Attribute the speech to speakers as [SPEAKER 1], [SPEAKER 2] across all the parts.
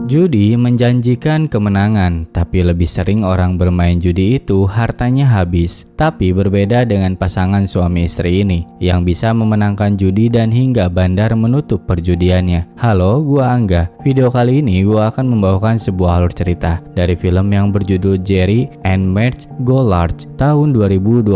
[SPEAKER 1] Judi menjanjikan kemenangan, tapi lebih sering orang bermain judi itu hartanya habis. Tapi berbeda dengan pasangan suami istri ini, yang bisa memenangkan judi dan hingga bandar menutup perjudiannya. Halo, gua Angga. Video kali ini gua akan membawakan sebuah alur cerita dari film yang berjudul Jerry and Marge Go Large tahun 2022.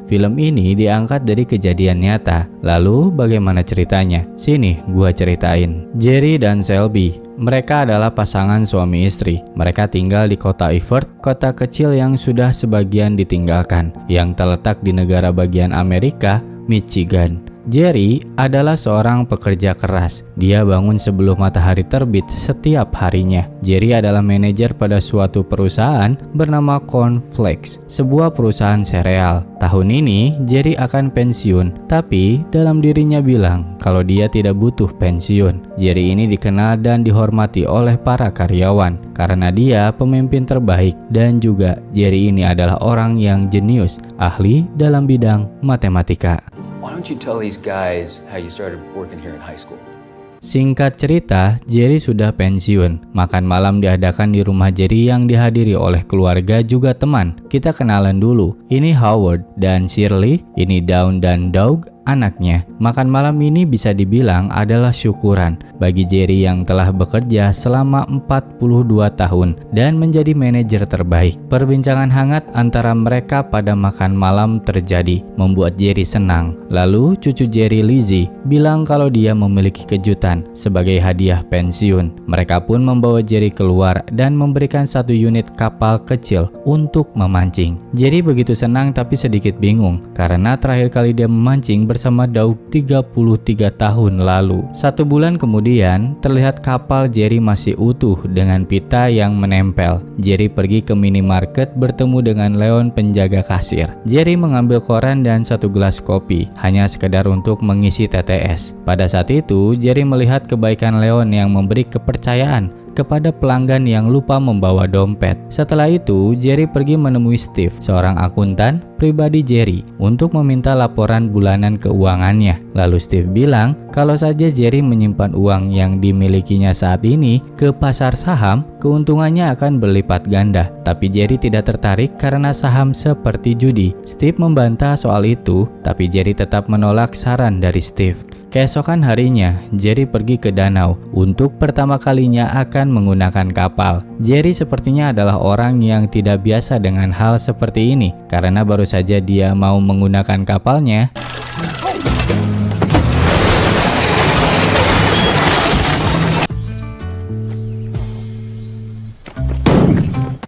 [SPEAKER 1] Film ini diangkat dari kejadian nyata. Lalu bagaimana ceritanya? Sini gua ceritain. Jerry dan Shelby, mereka adalah pasangan suami istri. Mereka tinggal di kota Everett, kota kecil yang sudah sebagian ditinggalkan, yang terletak di negara bagian Amerika, Michigan. Jerry adalah seorang pekerja keras. Dia bangun sebelum matahari terbit setiap harinya. Jerry adalah manajer pada suatu perusahaan bernama Cornflakes, sebuah perusahaan sereal. Tahun ini Jerry akan pensiun, tapi dalam dirinya bilang kalau dia tidak butuh pensiun. Jerry ini dikenal dan dihormati oleh para karyawan karena dia pemimpin terbaik, dan juga Jerry ini adalah orang yang jenius, ahli dalam bidang matematika.
[SPEAKER 2] Why don't you tell these guys how you started working here in high school?
[SPEAKER 1] Singkat cerita, Jerry sudah pensiun. Makan malam diadakan di rumah Jerry yang dihadiri oleh keluarga juga teman. Kita kenalan dulu. Ini Howard dan Shirley, ini Dawn dan Doug, anaknya. Makan malam ini bisa dibilang adalah syukuran bagi Jerry yang telah bekerja selama 42 tahun dan menjadi manajer terbaik. Perbincangan hangat antara mereka pada makan malam terjadi, membuat Jerry senang. Lalu cucu Jerry, Lizzie, bilang kalau dia memiliki kejutan sebagai hadiah pensiun. Mereka pun membawa Jerry keluar dan memberikan satu unit kapal kecil untuk memancing. Jerry begitu senang tapi sedikit bingung karena terakhir kali dia memancing bersama Doug 33 tahun lalu. 1 bulan kemudian, terlihat kapal Jerry masih utuh dengan pita yang menempel. Jerry pergi ke minimarket bertemu dengan Leon, penjaga kasir. Jerry mengambil koran dan 1 gelas kopi, hanya sekedar untuk mengisi TTS. Pada saat itu, Jerry melihat kebaikan Leon yang memberi kepercayaan kepada pelanggan yang lupa membawa dompet. Setelah itu, Jerry pergi menemui Steve, seorang akuntan pribadi Jerry, untuk meminta laporan bulanan keuangannya. Lalu Steve bilang kalau saja Jerry menyimpan uang yang dimilikinya saat ini ke pasar saham, keuntungannya akan berlipat ganda. Tapi Jerry tidak tertarik karena saham seperti judi. Steve membantah soal itu, tapi Jerry tetap menolak saran dari Steve. Keesokan harinya, Jerry pergi ke danau untuk pertama kalinya akan menggunakan kapal. Jerry sepertinya adalah orang yang tidak biasa dengan hal seperti ini karena baru saja dia mau menggunakan kapalnya.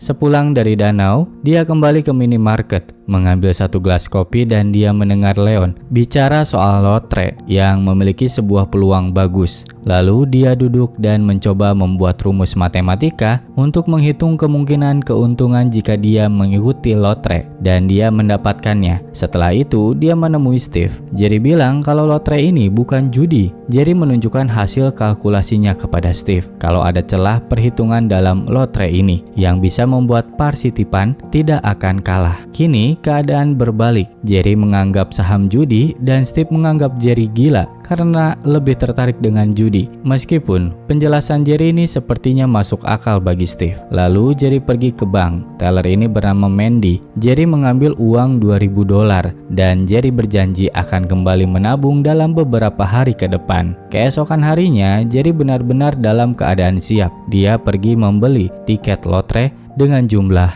[SPEAKER 1] Sepulang dari danau, dia kembali ke minimarket, mengambil 1 gelas kopi, dan dia mendengar Leon bicara soal lotre yang memiliki sebuah peluang bagus. Lalu dia duduk dan mencoba membuat rumus matematika untuk menghitung kemungkinan keuntungan jika dia mengikuti lotre, dan dia mendapatkannya. Setelah itu, dia menemui Steve. Jerry bilang kalau lotre ini bukan judi. Jerry menunjukkan hasil kalkulasinya kepada Steve kalau ada celah perhitungan dalam lotre ini yang bisa membuat partisipan tidak akan kalah. Kini keadaan berbalik. Jerry menganggap saham judi dan Steve menganggap Jerry gila karena lebih tertarik dengan judi. Meskipun penjelasan Jerry ini sepertinya masuk akal bagi Steve. Lalu Jerry pergi ke bank. Teller ini bernama Mandy. Jerry mengambil uang $2.000 dan Jerry berjanji akan kembali menabung dalam beberapa hari ke depan. Keesokan harinya, Jerry benar-benar dalam keadaan siap. Dia pergi membeli tiket lotre dengan jumlah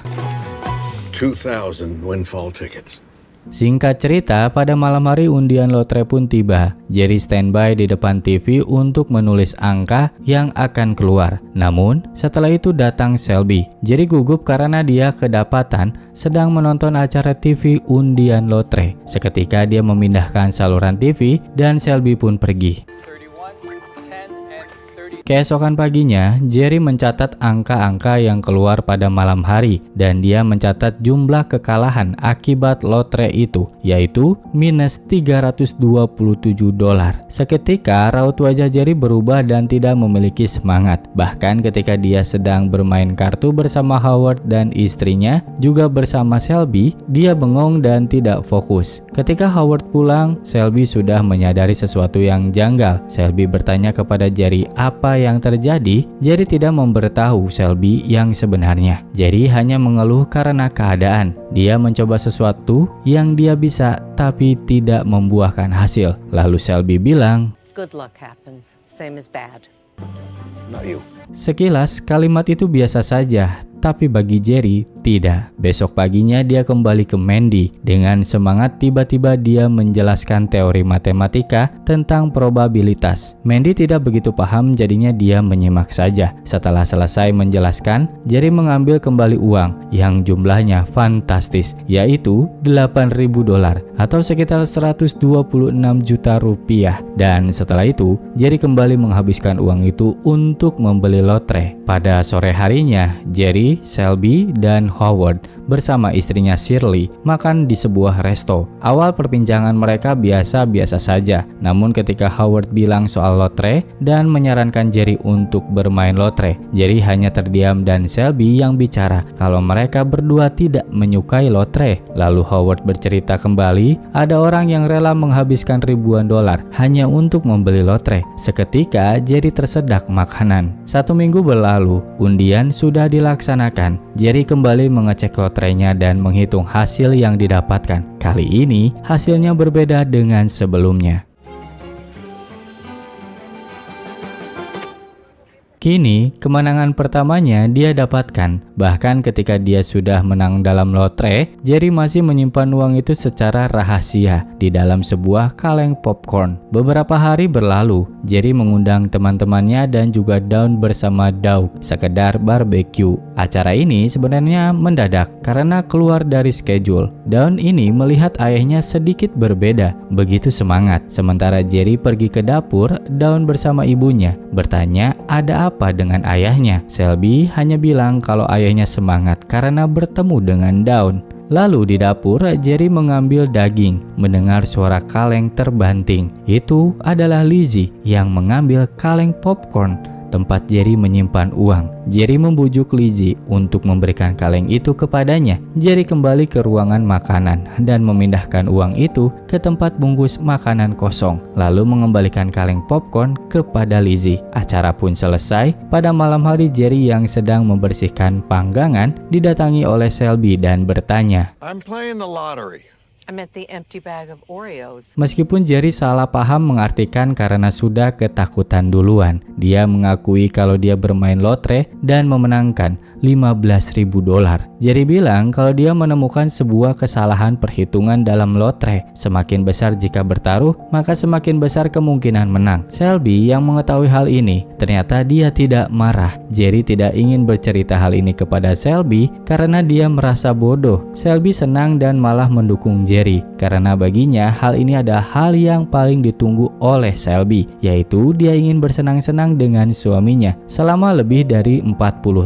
[SPEAKER 3] 2,000 windfall tickets.
[SPEAKER 1] Singkat cerita, pada malam hari undian lotre pun tiba. Jerry standby di depan TV untuk menulis angka yang akan keluar. Namun, setelah itu datang Shelby. Jerry gugup karena dia kedapatan sedang menonton acara TV undian lotre. Seketika dia memindahkan saluran TV dan Shelby pun pergi. Keesokan paginya, Jerry mencatat angka-angka yang keluar pada malam hari dan dia mencatat jumlah kekalahan akibat lotre itu, yaitu minus $327. Seketika, raut wajah Jerry berubah dan tidak memiliki semangat. Bahkan ketika dia sedang bermain kartu bersama Howard dan istrinya, juga bersama Shelby, dia bengong dan tidak fokus. Ketika Howard pulang, Shelby sudah menyadari sesuatu yang janggal. Shelby bertanya kepada Jerry apa yang terjadi. Jerry tidak memberitahu Shelby yang sebenarnya. Jerry hanya mengeluh karena keadaan. Dia mencoba sesuatu yang dia bisa tapi tidak membuahkan hasil. Lalu Shelby bilang,
[SPEAKER 4] Good luck happens, same as bad.
[SPEAKER 3] Not you.
[SPEAKER 1] sekilas kalimat itu biasa saja, tapi bagi Jerry tidak. Besok paginya dia kembali ke Mandy. Dengan semangat tiba-tiba dia menjelaskan teori matematika tentang probabilitas. Mandy tidak begitu paham, jadinya dia menyimak saja. Setelah selesai menjelaskan, Jerry mengambil kembali uang yang jumlahnya fantastis, yaitu $8.000 atau sekitar 126 juta rupiah. Dan setelah itu, Jerry kembali menghabiskan uang itu untuk membeli lotre. Pada sore harinya, Jerry, Shelby, dan Howard bersama istrinya Shirley makan di sebuah resto. Awal perbincangan mereka biasa-biasa saja. Namun ketika Howard bilang soal lotre dan menyarankan Jerry untuk bermain lotre, Jerry hanya terdiam dan Shelby yang bicara kalau mereka berdua tidak menyukai lotre. Lalu Howard bercerita kembali, ada orang yang rela menghabiskan ribuan dolar hanya untuk membeli lotre. Seketika Jerry tersedak makanan. 1 minggu berlalu, undian sudah dilaksanakan. Jerry kembali mengecek lotrenya dan menghitung hasil yang didapatkan. Kali ini hasilnya berbeda dengan sebelumnya. Kini, kemenangan pertamanya dia dapatkan. Bahkan ketika dia sudah menang dalam lotre, Jerry masih menyimpan uang itu secara rahasia di dalam sebuah kaleng popcorn. Beberapa hari berlalu, Jerry mengundang teman-temannya dan juga Dawn bersama Doug sekedar barbecue. Acara ini sebenarnya mendadak karena keluar dari schedule. Dawn ini melihat ayahnya sedikit berbeda, begitu semangat. Sementara Jerry pergi ke dapur, Dawn bersama ibunya bertanya ada apa dengan ayahnya. Shelby hanya bilang kalau ayahnya semangat karena bertemu dengan Dawn. Lalu di dapur, Jerry mengambil daging, mendengar suara kaleng terbanting. Itu adalah Lizzie yang mengambil kaleng popcorn tempat Jerry menyimpan uang. Jerry membujuk Lizzie untuk memberikan kaleng itu kepadanya. Jerry kembali ke ruangan makanan dan memindahkan uang itu ke tempat bungkus makanan kosong, lalu mengembalikan kaleng popcorn kepada Lizzie. Acara pun selesai. Pada malam hari, Jerry yang sedang membersihkan panggangan didatangi oleh Shelby dan bertanya,
[SPEAKER 3] I'm playing the lottery.
[SPEAKER 4] I meant the empty bag of Oreos.
[SPEAKER 1] Meskipun Jerry salah paham mengartikan karena sudah ketakutan duluan. Dia mengakui kalau dia bermain lotre dan memenangkan $15.000. Jerry bilang kalau dia menemukan sebuah kesalahan perhitungan dalam lotre. Semakin besar jika bertaruh, maka semakin besar kemungkinan menang. Shelby yang mengetahui hal ini, ternyata dia tidak marah. Jerry tidak ingin bercerita hal ini kepada Shelby karena dia merasa bodoh. Shelby senang dan malah mendukung Jerry karena baginya hal ini adalah hal yang paling ditunggu oleh Shelby, yaitu dia ingin bersenang-senang dengan suaminya selama lebih dari 40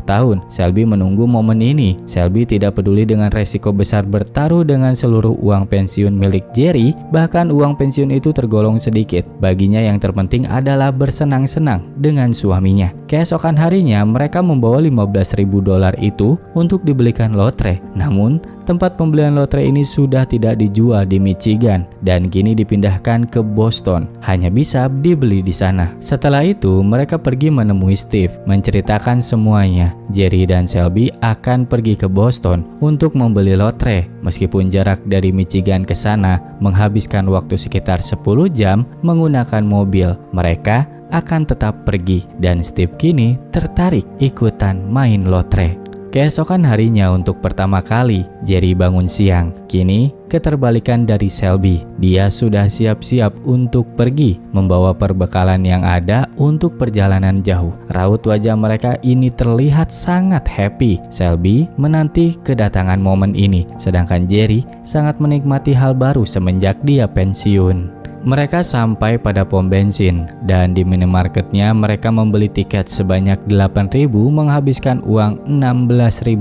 [SPEAKER 1] tahun. Shelby menunggu momen ini. Shelby tidak peduli dengan resiko besar bertaruh dengan seluruh uang pensiun milik Jerry, bahkan uang pensiun itu tergolong sedikit. Baginya yang terpenting adalah bersenang-senang dengan suaminya. Keesokan harinya mereka membawa $15.000 itu untuk dibelikan lotre. Namun tempat pembelian lotre ini sudah tidak dijual di Michigan dan kini dipindahkan ke Boston. Hanya bisa dibeli di sana. Setelah itu mereka pergi menemui Steve, menceritakan semuanya. Jerry dan Shelby akan pergi ke Boston untuk membeli lotre. Meskipun jarak dari Michigan ke sana menghabiskan waktu sekitar 10 jam menggunakan mobil, mereka akan tetap pergi dan Steve kini tertarik ikutan main lotre. Keesokan harinya untuk pertama kali, Jerry bangun siang. Kini, keterbalikan dari Shelby. Dia sudah siap-siap untuk pergi, membawa perbekalan yang ada untuk perjalanan jauh. Raut wajah mereka ini terlihat sangat happy. Shelby menanti kedatangan momen ini, sedangkan Jerry sangat menikmati hal baru semenjak dia pensiun. Mereka sampai pada pom bensin dan di minimarketnya mereka membeli tiket sebanyak 8.000 menghabiskan uang $16.000.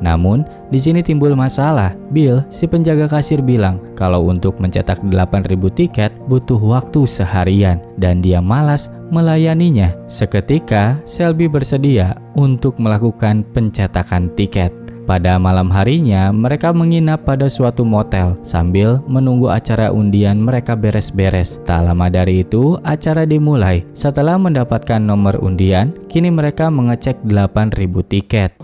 [SPEAKER 1] Namun di sini timbul masalah. Bill, si penjaga kasir bilang kalau untuk mencetak 8.000 tiket butuh waktu seharian dan dia malas melayaninya. Seketika Shelby bersedia untuk melakukan pencetakan tiket. Pada malam harinya, mereka menginap pada suatu motel sambil menunggu acara undian mereka beres-beres. Tak lama dari itu, acara dimulai. Setelah mendapatkan nomor undian, kini mereka mengecek 8.000 tiket.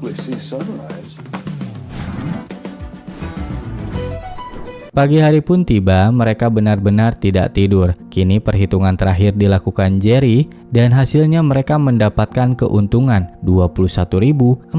[SPEAKER 1] Pagi hari pun tiba, mereka benar-benar tidak tidur. Kini perhitungan terakhir dilakukan Jerry dan hasilnya mereka mendapatkan keuntungan $21.043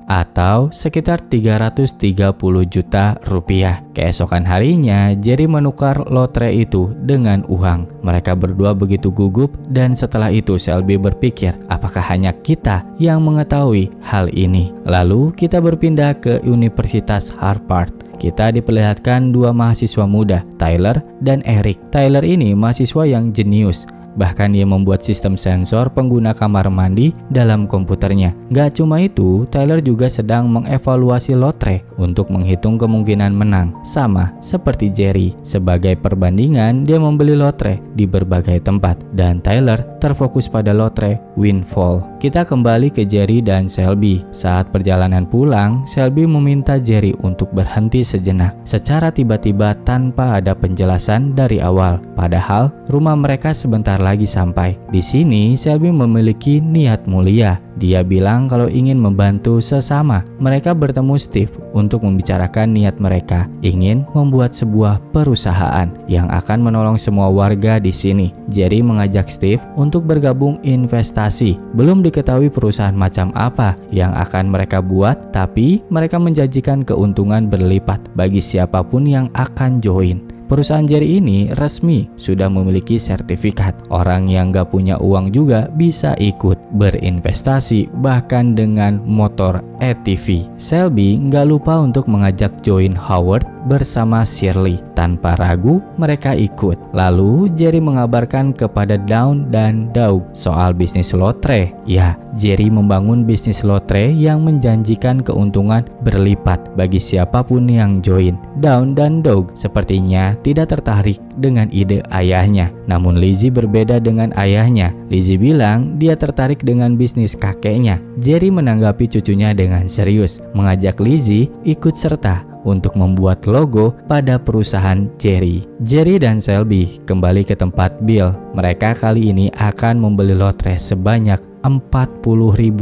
[SPEAKER 1] atau sekitar 330 juta rupiah. Keesokan harinya, Jerry menukar lotre itu dengan uang. Mereka berdua begitu gugup dan setelah itu Shelby berpikir, apakah hanya kita yang mengetahui hal ini? Lalu kita berpindah ke Universitas Harvard. Kita diperlihatkan dua mahasiswa muda, Tyler dan Eric. Tyler ini mahasiswa yang jenius. Bahkan dia membuat sistem sensor pengguna kamar mandi dalam komputernya. Gak cuma itu, Tyler juga sedang mengevaluasi lotre untuk menghitung kemungkinan menang. Sama seperti Jerry. Sebagai perbandingan, dia membeli lotre di berbagai tempat. Dan Tyler terfokus pada lotre Windfall. Kita kembali ke Jerry dan Shelby. Saat perjalanan pulang, Shelby meminta Jerry untuk berhenti sejenak. Secara tiba-tiba tanpa ada penjelasan dari awal. Padahal rumah mereka sebentar lagi sampai. Di sini Shelby memiliki niat mulia. Dia bilang kalau ingin membantu sesama. Mereka bertemu Steve untuk membicarakan niat mereka ingin membuat sebuah perusahaan yang akan menolong semua warga di sini. Jerry mengajak Steve untuk bergabung investasi. Belum diketahui perusahaan macam apa yang akan mereka buat, tapi mereka menjanjikan keuntungan berlipat bagi siapapun yang akan join. Perusahaan Jerry ini resmi sudah memiliki sertifikat. Orang yang gak punya uang juga bisa ikut berinvestasi bahkan dengan motor ATV. Shelby gak lupa untuk mengajak join Howard bersama Shirley. Tanpa ragu mereka ikut. Lalu Jerry mengabarkan kepada Dawn dan Doug soal bisnis lotre. Ya, Jerry membangun bisnis lotre yang menjanjikan keuntungan berlipat bagi siapapun yang join. Dawn dan Doug sepertinya tidak tertarik dengan ide ayahnya. Namun Lizzie berbeda dengan ayahnya. Lizzie bilang dia tertarik dengan bisnis kakeknya. Jerry menanggapi cucunya dengan serius, mengajak Lizzie ikut serta untuk membuat logo pada perusahaan Jerry. Jerry dan Shelby kembali ke tempat Bill. Mereka kali ini akan membeli lotre sebanyak $40.000.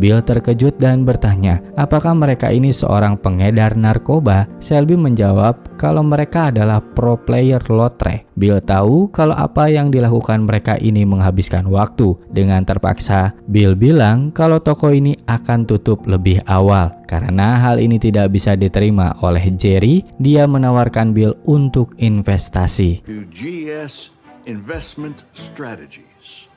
[SPEAKER 1] Bill terkejut dan bertanya, apakah mereka ini seorang pengedar narkoba? Shelby menjawab kalau mereka adalah pro player lotre. Bill tahu kalau apa yang dilakukan mereka ini menghabiskan waktu. Dengan terpaksa, Bill bilang kalau toko ini akan tutup lebih awal. Karena hal ini tidak bisa diterima oleh Jerry, dia menawarkan Bill untuk investasi.
[SPEAKER 3] To GS Investment Strategies.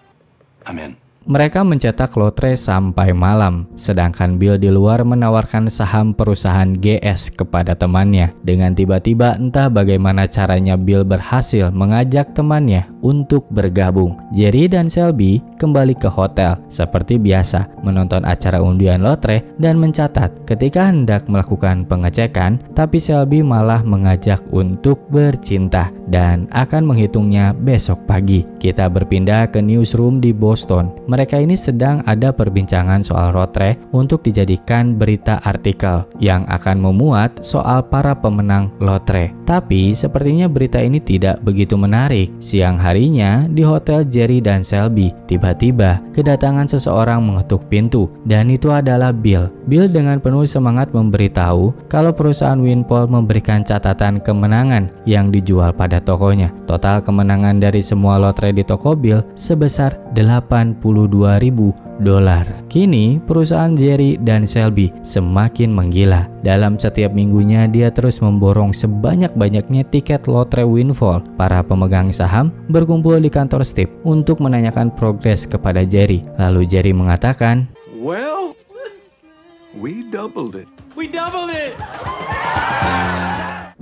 [SPEAKER 3] I'm in.
[SPEAKER 1] Mereka mencetak lotre sampai malam, sedangkan Bill di luar menawarkan saham perusahaan GS kepada temannya. Dengan tiba-tiba entah bagaimana caranya Bill berhasil mengajak temannya untuk bergabung. Jerry dan Shelby kembali ke hotel seperti biasa, menonton acara undian lotre dan mencatat ketika hendak melakukan pengecekan, tapi Shelby malah mengajak untuk bercinta dan akan menghitungnya besok pagi. Kita berpindah ke newsroom di Boston. Mereka ini sedang ada perbincangan soal lotre untuk dijadikan berita artikel yang akan memuat soal para pemenang lotre. Tapi sepertinya berita ini tidak begitu menarik. Siang harinya di hotel Jerry dan Shelby, tiba-tiba kedatangan seseorang mengetuk pintu dan itu adalah Bill. Bill dengan penuh semangat memberitahu kalau perusahaan Windfall memberikan catatan kemenangan yang dijual pada tokonya. Total kemenangan dari semua lotre di toko Bill sebesar $82.000. Kini perusahaan Jerry dan Shelby semakin menggila. Dalam setiap minggunya dia terus memborong sebanyak-banyaknya tiket lotre Windfall. Para pemegang saham berkumpul di kantor Steve untuk menanyakan progres kepada Jerry. Lalu Jerry mengatakan,
[SPEAKER 3] Well, we doubled it.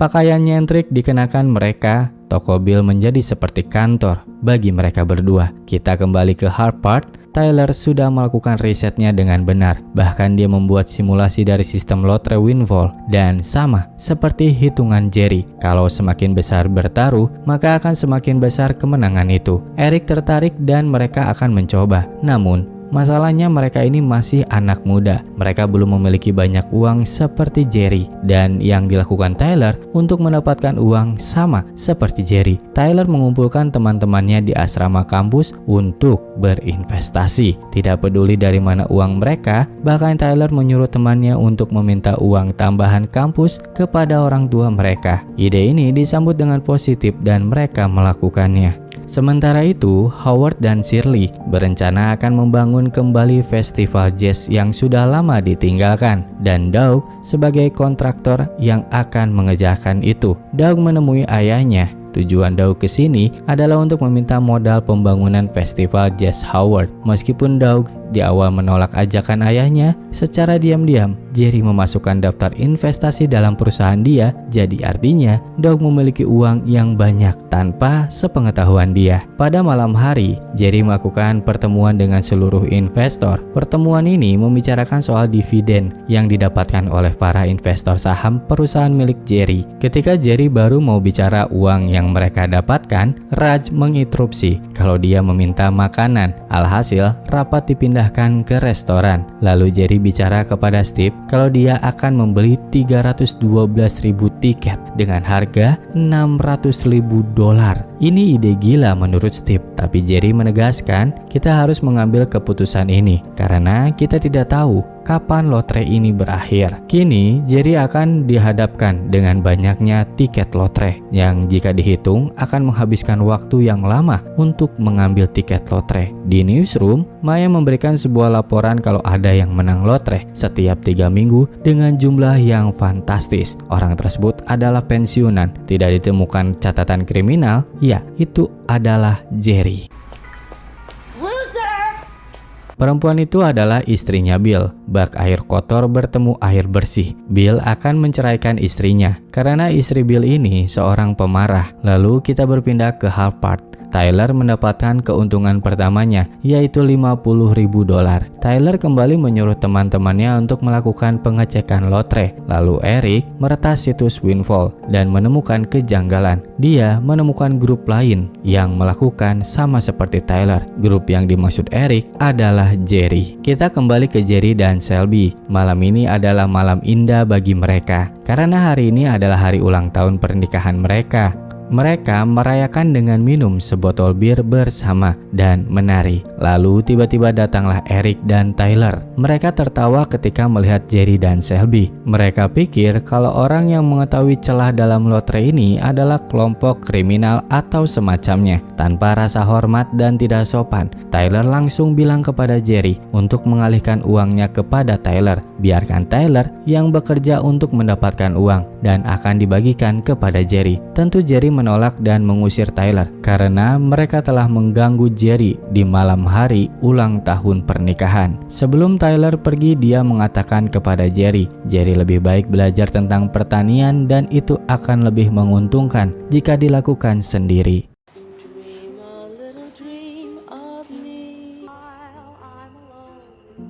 [SPEAKER 1] pakaian nyentrik dikenakan mereka. Toko Bill menjadi seperti kantor bagi mereka berdua. Kita kembali ke Harvard. Tyler sudah melakukan risetnya dengan benar. Bahkan dia membuat simulasi dari sistem lotre Windfall. Dan sama seperti hitungan Jerry, kalau semakin besar bertaruh, maka akan semakin besar kemenangan itu. Eric tertarik dan mereka akan mencoba. Namun Masalahnya mereka ini masih anak muda. Mereka belum memiliki banyak uang seperti Jerry. Dan yang dilakukan Tyler untuk mendapatkan uang sama seperti Jerry. Tyler mengumpulkan teman-temannya di asrama kampus untuk berinvestasi. Tidak peduli dari mana uang mereka, bahkan Tyler menyuruh temannya untuk meminta uang tambahan kampus kepada orang tua mereka. Ide ini disambut dengan positif dan mereka melakukannya. Sementara itu, Howard dan Shirley berencana akan membangun kembali festival jazz yang sudah lama ditinggalkan, dan Doug sebagai kontraktor yang akan mengerjakan itu. Doug menemui ayahnya. Tujuan Doug ke sini adalah untuk meminta modal pembangunan festival jazz Howard. Meskipun Doug di awal menolak ajakan ayahnya, secara diam-diam Jerry memasukkan daftar investasi dalam perusahaan dia. Jadi artinya Doug memiliki uang yang banyak tanpa sepengetahuan dia. Pada malam hari, Jerry melakukan pertemuan dengan seluruh investor. Pertemuan ini membicarakan soal dividen yang didapatkan oleh para investor saham perusahaan milik Jerry. Ketika Jerry baru mau bicara uang yang mereka dapatkan, Raj menginterupsi kalau dia meminta makanan. Alhasil, rapat dipindahkan ke restoran. Lalu Jerry bicara kepada Steve kalau dia akan membeli 312.000 tiket dengan harga $600.000. Ini ide gila menurut Steve, tapi Jerry menegaskan kita harus mengambil keputusan ini karena kita tidak tahu kapan lotre ini berakhir. Kini Jerry akan dihadapkan dengan banyaknya tiket lotre yang jika dihitung akan menghabiskan waktu yang lama untuk mengambil tiket lotre. Di newsroom, Maya memberikan sebuah laporan kalau ada yang menang lotre setiap 3 minggu dengan jumlah yang fantastis. Orang tersebut adalah pensiunan, tidak ditemukan catatan kriminal. Ya, itu adalah Jerry. Perempuan itu adalah istrinya Bill. Bak air kotor bertemu air bersih. Bill akan menceraikan istrinya karena istri Bill ini seorang pemarah. Lalu kita berpindah ke Harvard. Tyler mendapatkan keuntungan pertamanya, yaitu $50.000. Tyler kembali menyuruh teman-temannya untuk melakukan pengecekan lotre. Lalu Eric meretas situs Windfall dan menemukan kejanggalan. Dia menemukan grup lain yang melakukan sama seperti Tyler. Grup yang dimaksud Eric adalah Jerry. Kita kembali ke Jerry dan Shelby. Malam ini adalah malam indah bagi mereka, karena hari ini adalah hari ulang tahun pernikahan mereka. Mereka merayakan dengan minum sebotol bir bersama dan menari. Lalu tiba-tiba datanglah Eric dan Tyler. Mereka tertawa ketika melihat Jerry dan Shelby. Mereka pikir kalau orang yang mengetahui celah dalam lotre ini adalah kelompok kriminal atau semacamnya. Tanpa rasa hormat dan tidak sopan, Tyler langsung bilang kepada Jerry untuk mengalihkan uangnya kepada Tyler. Biarkan Tyler yang bekerja untuk mendapatkan uang dan akan dibagikan kepada Jerry. Tentu Jerry menolak dan mengusir Tyler karena mereka telah mengganggu Jerry di malam hari ulang tahun pernikahan. Sebelum Tyler pergi, dia mengatakan kepada Jerry lebih baik belajar tentang pertanian dan itu akan lebih menguntungkan jika dilakukan sendiri.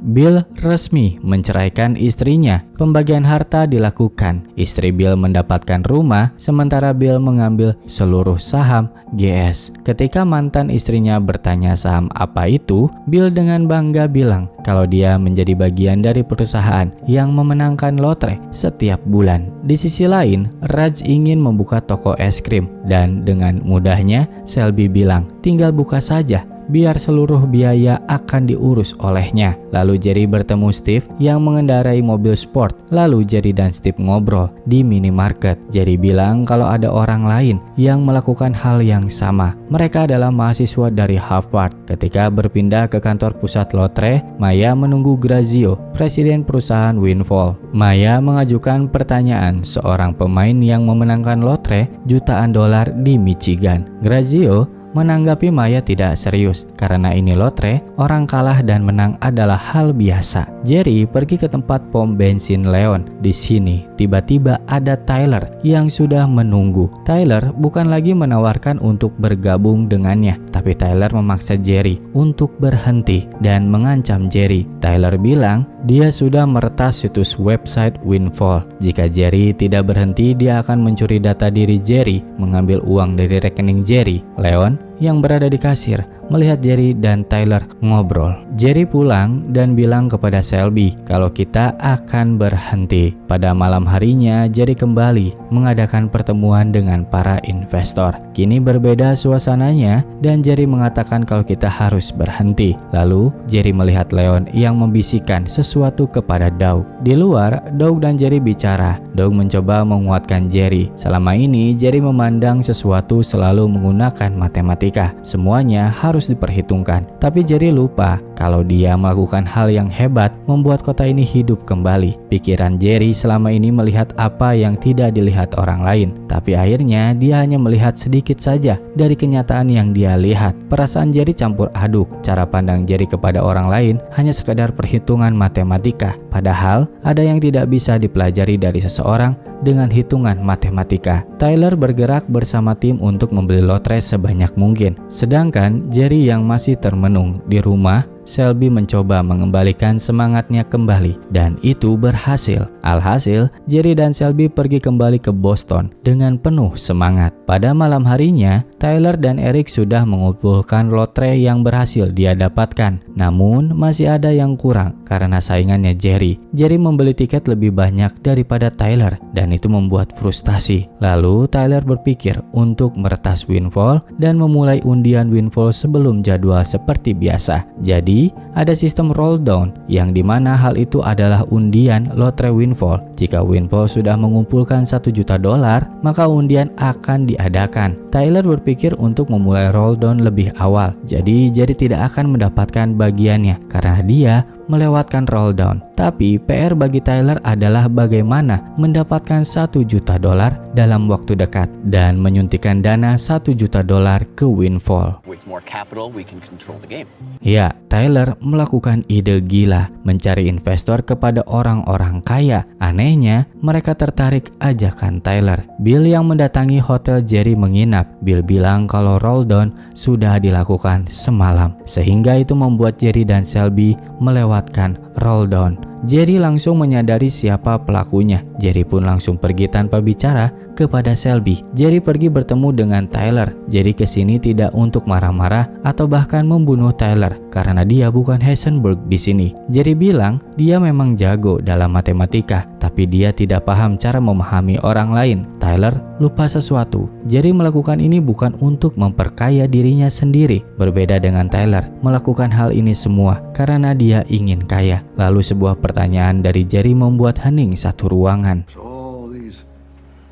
[SPEAKER 1] Bill resmi menceraikan istrinya. Pembagian harta dilakukan. Istri Bill mendapatkan rumah, sementara Bill mengambil seluruh saham GS. Ketika mantan istrinya bertanya saham apa itu, Bill dengan bangga bilang kalau dia menjadi bagian dari perusahaan yang memenangkan lotre setiap bulan. Di sisi lain, Raj ingin membuka toko es krim dan dengan mudahnya Shelby bilang, tinggal buka saja. Biar seluruh biaya akan diurus olehnya. Lalu Jerry bertemu Steve yang mengendarai mobil sport. Lalu Jerry dan Steve ngobrol di minimarket. Jerry bilang kalau ada orang lain yang melakukan hal yang sama. Mereka adalah mahasiswa dari Harvard. Ketika berpindah ke kantor pusat lotre, Maya menunggu Grazio, presiden perusahaan Windfall. Maya mengajukan pertanyaan seorang pemain yang memenangkan lotre jutaan dolar di Michigan. Grazio menanggapi Maya tidak serius karena ini lotre, orang kalah dan menang adalah hal biasa. Jerry pergi ke tempat pom bensin Leon. Di sini tiba-tiba ada Tyler yang sudah menunggu. Tyler bukan lagi menawarkan untuk bergabung dengannya, tapi Tyler memaksa Jerry untuk berhenti dan mengancam Jerry. Tyler bilang dia sudah meretas situs website Windfall. Jika Jerry tidak berhenti, dia akan mencuri data diri Jerry, mengambil uang dari rekening Jerry. Leon yang berada di kasir melihat Jerry dan Tyler ngobrol. Jerry pulang dan bilang kepada Shelby kalau kita akan berhenti. Pada malam harinya, Jerry kembali mengadakan pertemuan dengan para investor. Kini berbeda suasananya dan Jerry mengatakan kalau kita harus berhenti. Lalu Jerry melihat Leon yang membisikkan sesuatu kepada Doug. Di luar, Doug dan Jerry bicara. Doug mencoba menguatkan Jerry. Selama ini Jerry memandang sesuatu selalu menggunakan matematika. Semuanya harus diperhitungkan. Tapi Jerry lupa kalau dia melakukan hal yang hebat membuat kota ini hidup kembali. Pikiran Jerry selama ini melihat apa yang tidak dilihat orang lain. Tapi akhirnya dia hanya melihat sedikit saja dari kenyataan yang dia lihat. Perasaan Jerry campur aduk. Cara pandang Jerry kepada orang lain hanya sekadar perhitungan matematika. Padahal ada yang tidak bisa dipelajari dari seseorang dengan hitungan matematika. Tyler bergerak bersama tim untuk membeli lotre sebanyak mungkin. Sedangkan Jerry yang masih termenung di rumah, Shelby mencoba mengembalikan semangatnya kembali dan itu berhasil. Alhasil, Jerry dan Shelby pergi kembali ke Boston dengan penuh semangat. Pada malam harinya, Tyler dan Eric sudah mengumpulkan lotre yang berhasil dia dapatkan. Namun, masih ada yang kurang karena saingannya Jerry. Jerry membeli tiket lebih banyak daripada Tyler dan itu membuat frustasi. Lalu, Tyler berpikir untuk meretas windfall dan memulai undian windfall sebelum jadwal seperti biasa. Jadi, ada sistem roll down yang dimana hal itu adalah undian lotre windfall. Jika windfall sudah mengumpulkan $1 juta, maka undian akan diadakan. Tyler berpikir untuk memulai roll down lebih awal. Jadi Jerry tidak akan mendapatkan bagiannya karena dia melewatkan roll down. Tapi PR bagi Tyler adalah bagaimana mendapatkan $1 juta dalam waktu dekat dan menyuntikkan dana $1 juta ke windfall.
[SPEAKER 2] With more capital, we can control the game.
[SPEAKER 1] Ya, Tyler melakukan ide gila, mencari investor kepada orang-orang kaya. Anehnya, mereka tertarik ajakan Tyler. Bill yang mendatangi hotel Jerry menginap. Bill bilang kalau roll down sudah dilakukan semalam, sehingga itu membuat Jerry dan Shelby melewatkan roll down. Jerry langsung menyadari siapa pelakunya. Jerry pun langsung pergi tanpa bicara kepada Shelby. Jerry pergi bertemu dengan Tyler. Jerry kesini tidak untuk marah-marah atau bahkan membunuh Tyler karena dia bukan Heisenberg di sini. Jerry bilang dia memang jago dalam matematika, tapi dia tidak paham cara memahami orang lain. Tyler lupa sesuatu. Jerry melakukan ini bukan untuk memperkaya dirinya sendiri. Berbeda dengan Tyler, melakukan hal ini semua karena dia ingin kaya. Lalu sebuah pertanyaan dari Jerry membuat hening satu ruangan.
[SPEAKER 3] So all these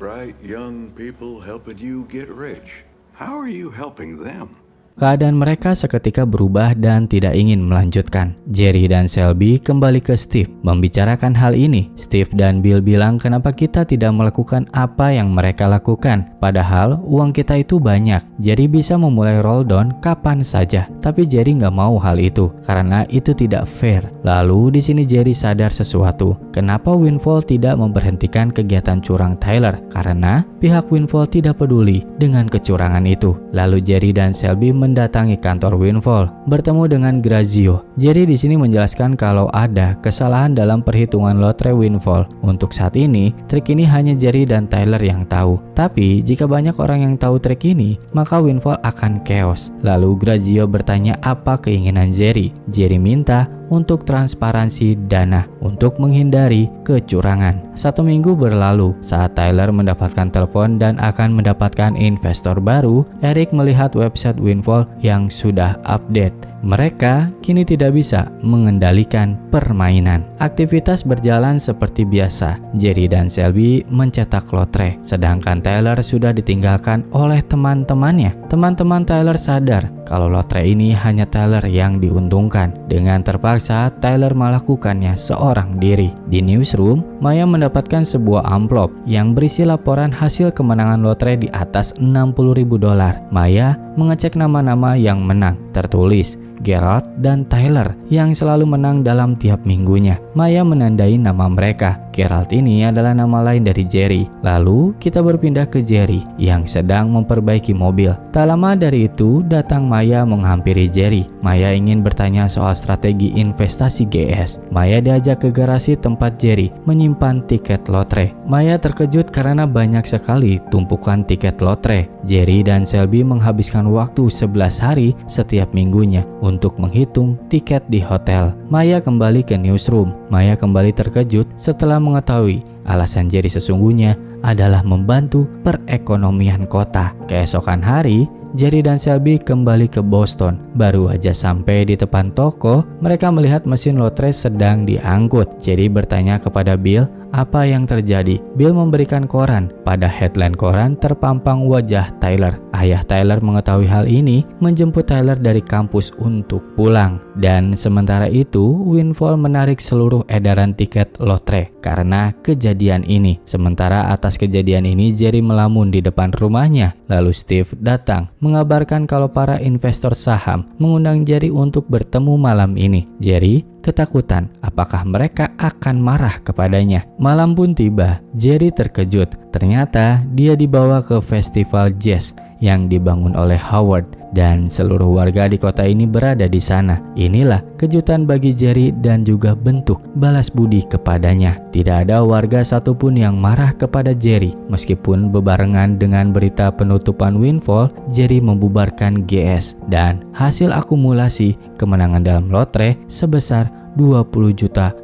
[SPEAKER 3] bright young people helping you get rich. How are you helping them?
[SPEAKER 1] Keadaan mereka seketika berubah dan tidak ingin melanjutkan. Jerry dan Shelby kembali ke Steve membicarakan hal ini. Steve dan Bill bilang kenapa kita tidak melakukan apa yang mereka lakukan. Padahal uang kita itu banyak. Jerry bisa memulai roll down kapan saja. Tapi Jerry nggak mau hal itu karena itu tidak fair. Lalu di sini Jerry sadar sesuatu. Kenapa Windfall tidak memberhentikan kegiatan curang Tyler? Karena pihak Windfall tidak peduli dengan kecurangan itu. Lalu Jerry dan Shelby mendatangi kantor Windfall, bertemu dengan Grazio. Jerry di sini menjelaskan kalau ada kesalahan dalam perhitungan lotre Windfall. Untuk saat ini, trik ini hanya Jerry dan Tyler yang tahu. Tapi jika banyak orang yang tahu trik ini, maka Windfall akan chaos. Lalu Grazio bertanya apa keinginan Jerry. Jerry minta untuk transparansi dana untuk menghindari kecurangan. 1 minggu berlalu saat Tyler mendapatkan telepon dan akan mendapatkan investor baru. Eric melihat website Windfall yang sudah update. Mereka kini tidak bisa mengendalikan permainan. Aktivitas berjalan seperti biasa. Jerry dan Shelby mencetak lotre, sedangkan Tyler sudah ditinggalkan oleh teman-temannya. Teman-teman Tyler sadar kalau lotre ini hanya Tyler yang diuntungkan. Dengan terpaksa, Tyler melakukannya seorang diri. Di newsroom, Maya mendapatkan sebuah amplop yang berisi laporan hasil kemenangan lotre di atas $60.000. Maya mengecek nama-nama yang menang. Tertulis Gerald dan Tyler yang selalu menang dalam tiap minggunya. Maya menandai nama mereka. Gerald ini adalah nama lain dari Jerry. Lalu kita berpindah ke Jerry yang sedang memperbaiki mobil. Tak lama dari itu datang Maya menghampiri Jerry. Maya ingin bertanya soal strategi investasi GS. Maya diajak ke garasi tempat Jerry menyimpan tiket lotre. Maya terkejut karena banyak sekali tumpukan tiket lotre. Jerry dan Shelby menghabiskan waktu 11 hari setiap minggunya untuk menghitung tiket di hotel. Maya kembali ke newsroom. Maya kembali terkejut setelah mengetahui alasan Jerry sesungguhnya adalah membantu perekonomian kota. Keesokan hari, Jerry dan Shelby kembali ke Boston. Baru aja sampai di depan toko, mereka melihat mesin lotre sedang diangkut. Jerry bertanya kepada Bill apa yang terjadi. Bill memberikan koran. Pada headline koran terpampang wajah Tyler. Ayah Tyler mengetahui hal ini, menjemput Tyler dari kampus untuk pulang. Dan sementara itu, Windfall menarik seluruh edaran tiket lotre karena kejadian ini. Sementara atas kejadian ini, Jerry melamun di depan rumahnya. Lalu Steve datang mengabarkan kalau para investor saham mengundang Jerry untuk bertemu malam ini. Jerry ketakutan apakah mereka akan marah kepadanya. Malam pun tiba. Jerry terkejut. Ternyata dia dibawa ke festival jazz yang dibangun oleh Howard dan seluruh warga di kota ini berada di sana. Inilah kejutan bagi Jerry dan juga bentuk balas budi kepadanya. Tidak ada warga satupun yang marah kepada Jerry. Meskipun bebarengan dengan berita penutupan Windfall, Jerry membubarkan GS dan hasil akumulasi kemenangan dalam lotre sebesar $20 juta.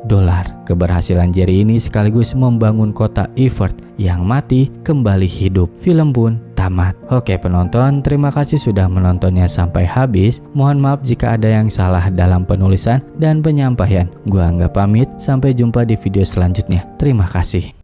[SPEAKER 1] Keberhasilan Jerry ini sekaligus membangun kota Everett yang mati kembali hidup. Film pun tamat. Oke penonton, terima kasih sudah menontonnya sampai habis. Mohon maaf jika ada yang salah dalam penulisan dan penyampaian. Gua Angga pamit, sampai jumpa di video selanjutnya. Terima kasih.